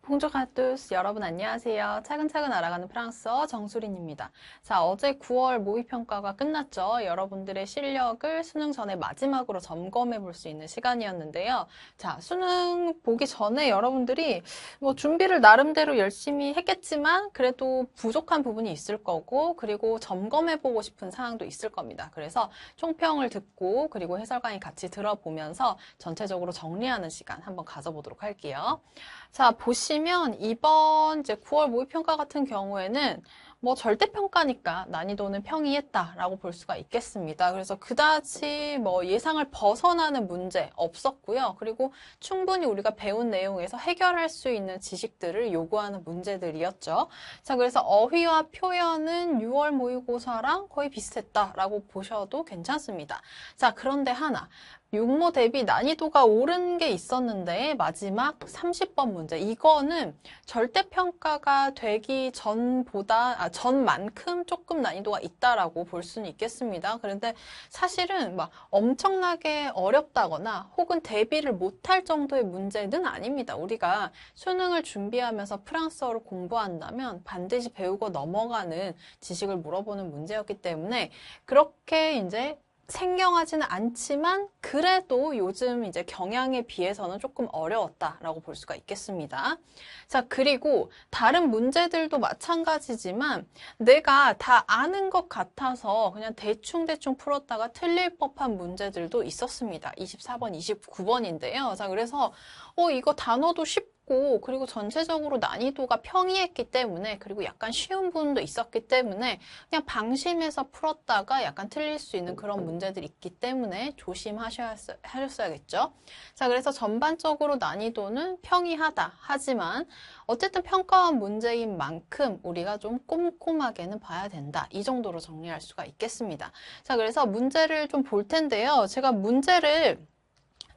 봉주 가뚜스 여러분 안녕하세요. 차근차근 알아가는 프랑스어 정수린입니다. 자, 어제 9월 모의평가가 끝났죠. 여러분들의 실력을 수능 전에 마지막으로 점검해 볼 수 있는 시간이었는데요. 자, 수능 보기 전에 여러분들이 뭐 준비를 나름대로 열심히 했겠지만 그래도 부족한 부분이 있을 거고 그리고 점검해 보고 싶은 사항도 있을 겁니다. 그래서 총평을 듣고 그리고 해설 강의 같이 들어보면서 전체적으로 정리하는 시간 한번 가져보도록 할게요. 자, 보시면 이번 이제 9월 모의평가 같은 경우에는 뭐 절대평가니까 난이도는 평이했다라고 볼 수가 있겠습니다. 그래서 그다지 뭐 예상을 벗어나는 문제 없었고요. 그리고 충분히 우리가 배운 내용에서 해결할 수 있는 지식들을 요구하는 문제들이었죠. 자, 그래서 어휘와 표현은 6월 모의고사랑 거의 비슷했다라고 보셔도 괜찮습니다. 자, 그런데 하나. 육모 대비 난이도가 오른 게 있었는데 마지막 30번 문제 이거는 절대평가가 되기 전만큼 조금 난이도가 있다라고 볼 수는 있겠습니다. 그런데 사실은 막 엄청나게 어렵다거나 혹은 대비를 못할 정도의 문제는 아닙니다. 우리가 수능을 준비하면서 프랑스어를 공부한다면 반드시 배우고 넘어가는 지식을 물어보는 문제였기 때문에 그렇게 이제 생경하지는 않지만 그래도 요즘 이제 경향에 비해서는 조금 어려웠다라고 볼 수가 있겠습니다. 자, 그리고 다른 문제들도 마찬가지지만 내가 다 아는 것 같아서 그냥 대충대충 풀었다가 틀릴 법한 문제들도 있었습니다. 24번, 29번인데요. 자, 그래서 이거 단어도 쉽고 그리고 전체적으로 난이도가 평이했기 때문에 그리고 약간 쉬운 부분도 있었기 때문에 그냥 방심해서 풀었다가 약간 틀릴 수 있는 그런 문제들이 있기 때문에 조심하셨어야겠죠. 자, 그래서 전반적으로 난이도는 평이하다. 하지만 어쨌든 평가원 문제인 만큼 우리가 좀 꼼꼼하게는 봐야 된다. 이 정도로 정리할 수가 있겠습니다. 자, 그래서 문제를 좀 볼 텐데요. 제가 문제를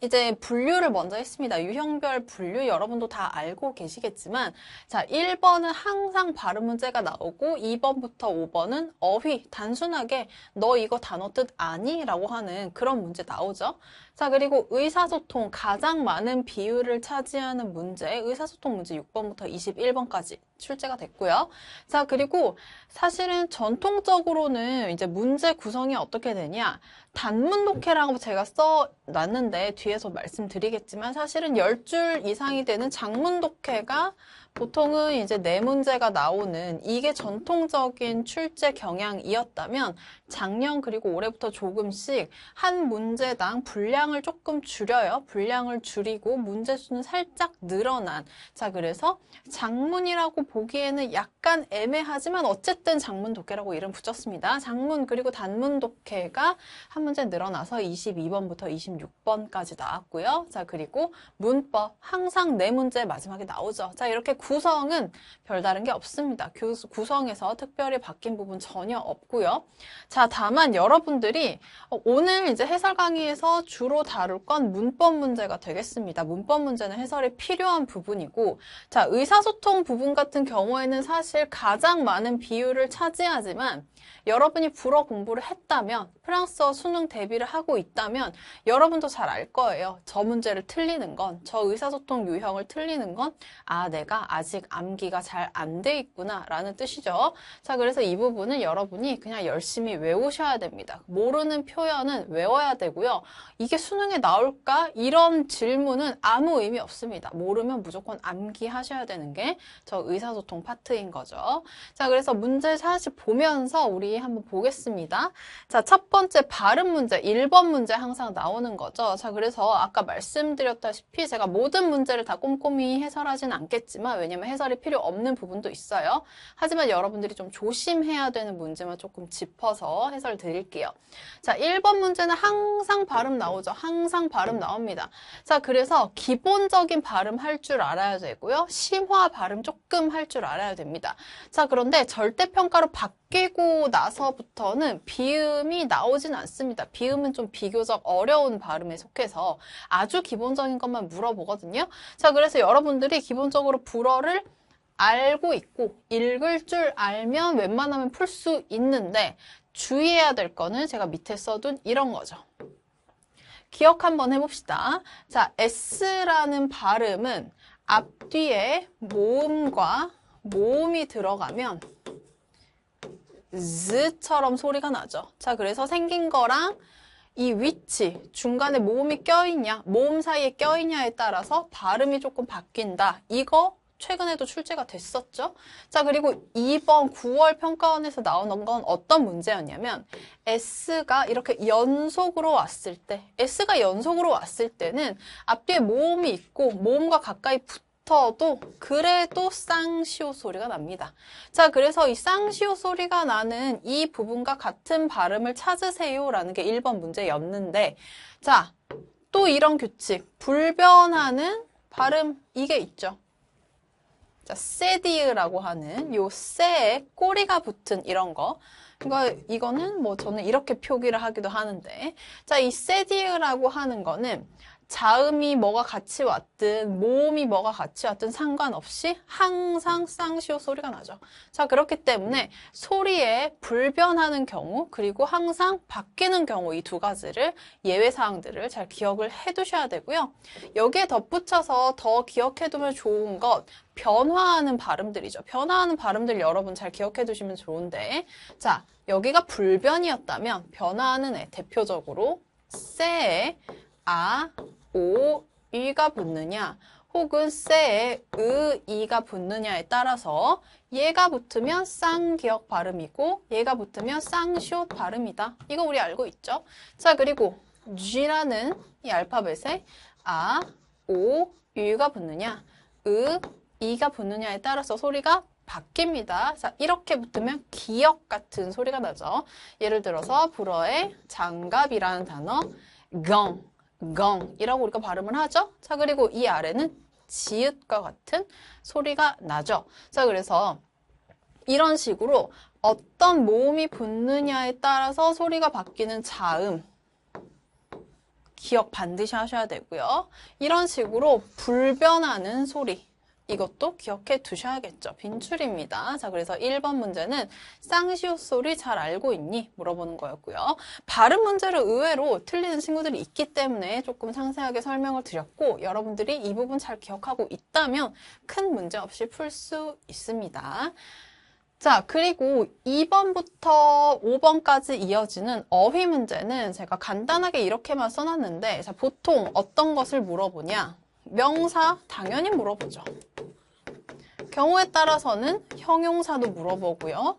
이제 분류를 먼저 했습니다. 유형별 분류 여러분도 다 알고 계시겠지만 자, 1번은 항상 발음 문제가 나오고 2번부터 5번은 어휘, 단순하게 너 이거 단어 뜻 아니? 라고 하는 그런 문제 나오죠. 자, 그리고 의사소통 가장 많은 비율을 차지하는 문제 의사소통 문제 6번부터 21번까지 출제가 됐고요. 자, 그리고 사실은 전통적으로는 이제 문제 구성이 어떻게 되냐 단문 독해라고 제가 써놨는데 뒤에서 말씀드리겠지만 사실은 10줄 이상이 되는 장문 독해가 보통은 이제 네 문제가 나오는 이게 전통적인 출제 경향이었다면 작년 그리고 올해부터 조금씩 한 문제당 분량을 조금 줄여요. 분량을 줄이고 문제 수는 살짝 늘어난 자, 그래서 장문이라고 보기에는 약간 애매하지만 어쨌든 장문 독해라고 이름 붙였습니다. 장문 그리고 단문 독해가 한 문제 늘어나서 22번부터 26번까지 나왔고요. 자, 그리고 문법 항상 네 문제 마지막에 나오죠. 자, 이렇게 구성은 별다른 게 없습니다. 구성에서 특별히 바뀐 부분 전혀 없고요. 자, 다만 여러분들이 오늘 이제 해설 강의에서 주로 다룰 건 문법 문제가 되겠습니다. 문법 문제는 해설이 필요한 부분이고 자, 의사소통 부분 같은 경우에는 사실 가장 많은 비율을 차지하지만 여러분이 불어 공부를 했다면 프랑스어 수능 대비를 하고 있다면 여러분도 잘 알 거예요. 저 문제를 틀리는 건, 저 의사소통 유형을 틀리는 건 내가 아직 암기가 잘 안 돼 있구나 라는 뜻이죠. 자, 그래서 이 부분은 여러분이 그냥 열심히 외우셔야 됩니다. 모르는 표현은 외워야 되고요. 이게 수능에 나올까? 이런 질문은 아무 의미 없습니다. 모르면 무조건 암기하셔야 되는 게 저 의사소통 파트인 거죠. 자, 그래서 문제 사실 보면서 우리 한번 보겠습니다. 자, 첫 번째 발음 문제, 1번 문제 항상 나오는 거죠. 자, 그래서 아까 말씀드렸다시피 제가 모든 문제를 다 꼼꼼히 해설하진 않겠지만 왜냐면 해설이 필요 없는 부분도 있어요. 하지만 여러분들이 좀 조심해야 되는 문제만 조금 짚어서 해설 드릴게요. 자, 1번 문제는 항상 발음 나오죠. 항상 발음 나옵니다. 자, 그래서 기본적인 발음 할 줄 알아야 되고요. 심화 발음 조금 할 줄 알아야 됩니다. 자, 그런데 절대평가로 바뀌고 나서부터는 비음이 나오진 않습니다. 비음은 좀 비교적 어려운 발음에 속해서 아주 기본적인 것만 물어보거든요. 자, 그래서 여러분들이 기본적으로 불어를 알고 있고 읽을 줄 알면 웬만하면 풀 수 있는데 주의해야 될 거는 제가 밑에 써둔 이런 거죠. 기억 한번 해봅시다. 자, S라는 발음은 앞뒤에 모음과 모음이 들어가면 z처럼 소리가 나죠. 자, 그래서 생긴 거랑 이 위치, 중간에 모음이 껴있냐, 모음 사이에 껴있냐에 따라서 발음이 조금 바뀐다. 이거 최근에도 출제가 됐었죠. 자, 그리고 이번 9월 평가원에서 나오는 건 어떤 문제였냐면 S가 이렇게 연속으로 왔을 때, S가 연속으로 왔을 때는 앞뒤에 모음이 있고 모음과 가까이 붙어도 그래도 쌍시오 소리가 납니다. 자, 그래서 이 쌍시오 소리가 나는 이 부분과 같은 발음을 찾으세요라는 게 1번 문제였는데, 자, 또 이런 규칙, 불변하는 발음 이게 있죠. 자, 세디으라고 하는 요 세에 꼬리가 붙은 이런 거. 이거는 뭐 저는 이렇게 표기를 하기도 하는데. 자, 이 세디으라고 하는 거는 자음이 뭐가 같이 왔든 모음이 뭐가 같이 왔든 상관없이 항상 쌍시오 소리가 나죠. 자, 그렇기 때문에 소리에 불변하는 경우 그리고 항상 바뀌는 경우 이 두 가지를 예외사항들을 잘 기억을 해두셔야 되고요. 여기에 덧붙여서 더 기억해두면 좋은 것 변화하는 발음들이죠. 변화하는 발음들 여러분 잘 기억해두시면 좋은데, 자, 여기가 불변이었다면 변화하는 애 대표적으로 세에 아, 오, 이가 붙느냐 혹은 세에 으, 이가 붙느냐에 따라서 얘가 붙으면 쌍기역 발음이고 얘가 붙으면 쌍시옷 발음이다. 이거 우리 알고 있죠? 자, 그리고 G라는 이 알파벳에 아, 오, 이가 붙느냐 으, 이가 붙느냐에 따라서 소리가 바뀝니다. 자, 이렇게 붙으면 기역 같은 소리가 나죠. 예를 들어서 불어의 장갑이라는 단어 이라고 우리가 발음을 하죠. 자, 그리고 이 아래는 지읒과 같은 소리가 나죠. 자, 그래서 이런 식으로 어떤 모음이 붙느냐에 따라서 소리가 바뀌는 자음 기억 반드시 하셔야 되고요. 이런 식으로 불변하는 소리 이것도 기억해 두셔야겠죠. 빈출입니다. 자, 그래서 1번 문제는 쌍시옷 소리 잘 알고 있니? 물어보는 거였고요. 발음 문제를 의외로 틀리는 친구들이 있기 때문에 조금 상세하게 설명을 드렸고 여러분들이 이 부분 잘 기억하고 있다면 큰 문제 없이 풀 수 있습니다. 자, 그리고 2번부터 5번까지 이어지는 어휘 문제는 제가 간단하게 이렇게만 써놨는데 자, 보통 어떤 것을 물어보냐? 명사 당연히 물어보죠. 경우에 따라서는 형용사도 물어보고요.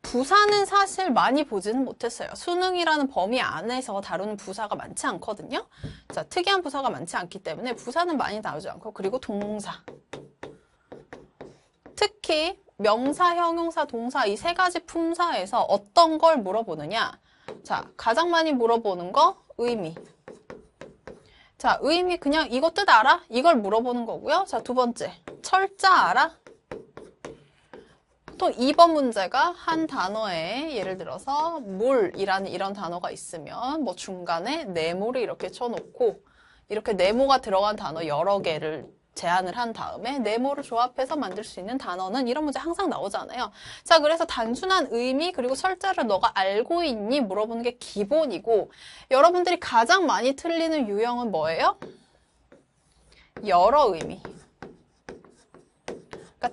부사는 사실 많이 보지는 못했어요. 수능이라는 범위 안에서 다루는 부사가 많지 않거든요. 자, 특이한 부사가 많지 않기 때문에 부사는 많이 나오지 않고 그리고 동사. 특히 명사, 형용사, 동사 이 세 가지 품사에서 어떤 걸 물어보느냐. 자, 가장 많이 물어보는 거 의미. 자, 의미 그냥 이거 뜻 알아? 이걸 물어보는 거고요. 자, 두 번째, 철자 알아? 또 2번 문제가 한 단어에 예를 들어서 물이라는 이런 단어가 있으면 뭐 중간에 네모를 이렇게 쳐놓고 이렇게 네모가 들어간 단어 여러 개를 제안을 한 다음에 네모를 조합해서 만들 수 있는 단어는 이런 문제 항상 나오잖아요. 자, 그래서 단순한 의미 그리고 철자를 너가 알고 있니? 물어보는 게 기본이고 여러분들이 가장 많이 틀리는 유형은 뭐예요? 여러 의미. 그러니까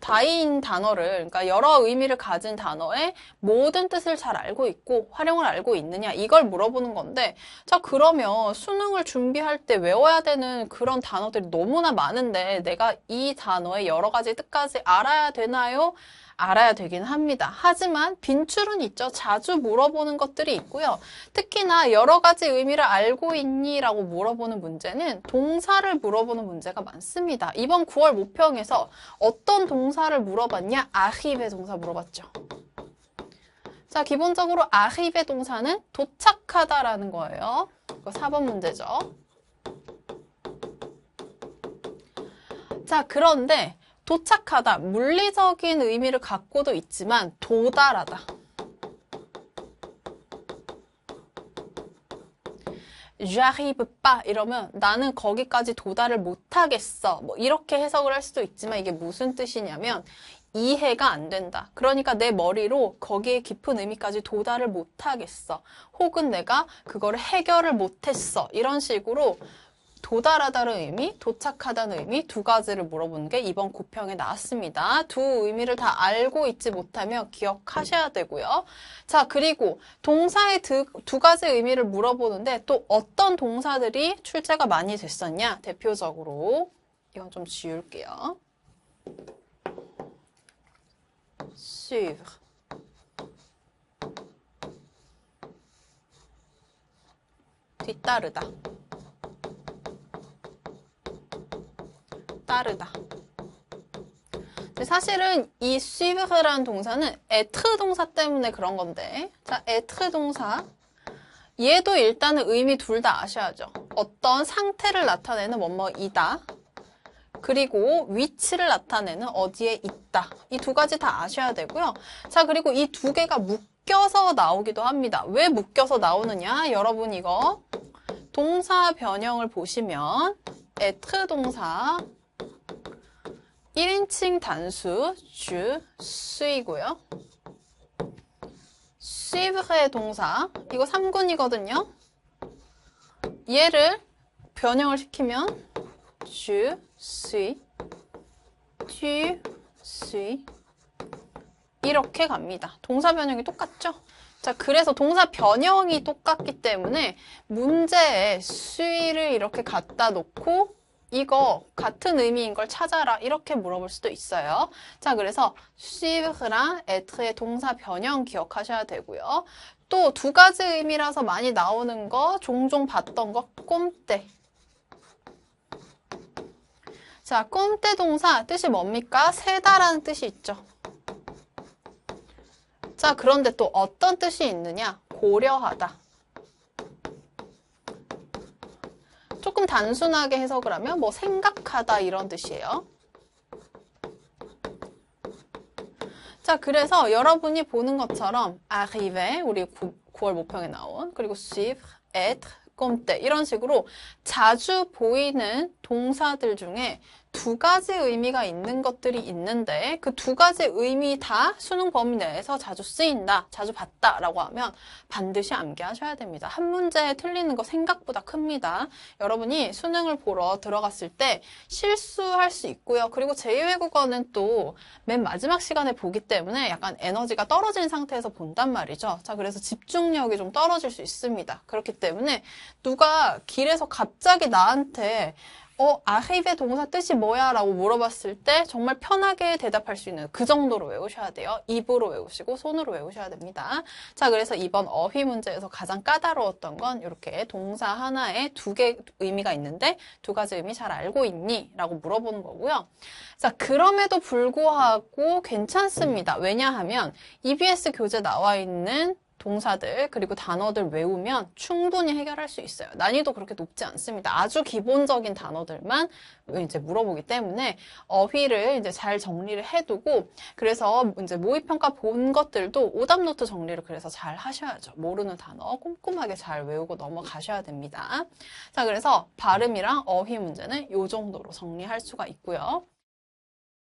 다인 단어를, 그러니까 여러 의미를 가진 단어의 모든 뜻을 잘 알고 있고 활용을 알고 있느냐 이걸 물어보는 건데 자, 그러면 수능을 준비할 때 외워야 되는 그런 단어들이 너무나 많은데 내가 이 단어의 여러 가지 뜻까지 알아야 되나요? 알아야 되긴 합니다. 하지만 빈출은 있죠. 자주 물어보는 것들이 있고요. 특히나 여러 가지 의미를 알고 있니? 라고 물어보는 문제는 동사를 물어보는 문제가 많습니다. 이번 9월 모평에서 어떤 동사를 물어봤냐? 아히베 동사 물어봤죠. 자, 기본적으로 아히베 동사는 도착하다라는 거예요. 이거 4번 문제죠. 자, 그런데 도착하다, 물리적인 의미를 갖고도 있지만 도달하다. j'arrive pas 이러면 나는 거기까지 도달을 못하겠어. 뭐 이렇게 해석을 할 수도 있지만 이게 무슨 뜻이냐면 이해가 안 된다. 그러니까 내 머리로 거기에 깊은 의미까지 도달을 못하겠어. 혹은 내가 그거를 해결을 못했어. 이런 식으로 도달하다는 의미, 도착하다는 의미 두 가지를 물어보는 게 이번 고평에 나왔습니다. 두 의미를 다 알고 있지 못하면 기억하셔야 되고요. 자, 그리고 동사의 두 가지 의미를 물어보는데 또 어떤 동사들이 출제가 많이 됐었냐? 대표적으로 이건 좀 지울게요. suivre, 뒤따르다, 따르다. 사실은 이 suivre라는 동사는 être 동사 때문에 그런 건데, 자, être 동사. 얘도 일단은 의미 둘 다 아셔야죠. 어떤 상태를 나타내는 뭐뭐이다. 그리고 위치를 나타내는 어디에 있다. 이 두 가지 다 아셔야 되고요. 자, 그리고 이 두 개가 묶여서 나오기도 합니다. 왜 묶여서 나오느냐? 여러분 이거 동사 변형을 보시면 être 동사 1인칭 단수 je su이고요. suivre의 동사 이거 3군이거든요. 얘를 변형을 시키면 je suis, tu suis 이렇게 갑니다. 동사 변형이 똑같죠? 자, 그래서 동사 변형이 똑같기 때문에 문제에 sui를 이렇게 갖다 놓고 이거 같은 의미인 걸 찾아라 이렇게 물어볼 수도 있어요. 자, 그래서 suivre랑 être 동사 변형 기억하셔야 되고요. 또 두 가지 의미라서 많이 나오는 거 종종 봤던 거 꼼때. 자, 꼼때 동사 뜻이 뭡니까? 세다라는 뜻이 있죠. 자, 그런데 또 어떤 뜻이 있느냐? 고려하다. 조금 단순하게 해석을 하면 뭐 생각하다 이런 뜻이에요. 자, 그래서 여러분이 보는 것처럼 arriver, 우리 9월 모평에 나온, 그리고 suivre, être, 꼼때 이런 식으로 자주 보이는 동사들 중에 두 가지 의미가 있는 것들이 있는데 그 두 가지 의미 다 수능 범위 내에서 자주 쓰인다, 자주 봤다라고 하면 반드시 암기하셔야 됩니다. 한 문제에 틀리는 거 생각보다 큽니다. 여러분이 수능을 보러 들어갔을 때 실수할 수 있고요. 그리고 제2외국어는 또 맨 마지막 시간에 보기 때문에 약간 에너지가 떨어진 상태에서 본단 말이죠. 자, 그래서 집중력이 좀 떨어질 수 있습니다. 그렇기 때문에 누가 길에서 갑자기 나한테 arriver 동사 뜻이 뭐야? 라고 물어봤을 때 정말 편하게 대답할 수 있는 그 정도로 외우셔야 돼요. 입으로 외우시고 손으로 외우셔야 됩니다. 자, 그래서 이번 어휘 문제에서 가장 까다로웠던 건 이렇게 동사 하나에 두 개 의미가 있는데 두 가지 의미 잘 알고 있니? 라고 물어보는 거고요. 자, 그럼에도 불구하고 괜찮습니다. 왜냐하면 EBS 교재 나와 있는 동사들 그리고 단어들 외우면 충분히 해결할 수 있어요. 난이도 그렇게 높지 않습니다. 아주 기본적인 단어들만 이제 물어보기 때문에 어휘를 이제 잘 정리를 해두고 그래서 이제 모의평가 본 것들도 오답노트 정리를 그래서 잘 하셔야죠. 모르는 단어 꼼꼼하게 잘 외우고 넘어가셔야 됩니다. 자, 그래서 발음이랑 어휘 문제는 이 정도로 정리할 수가 있고요.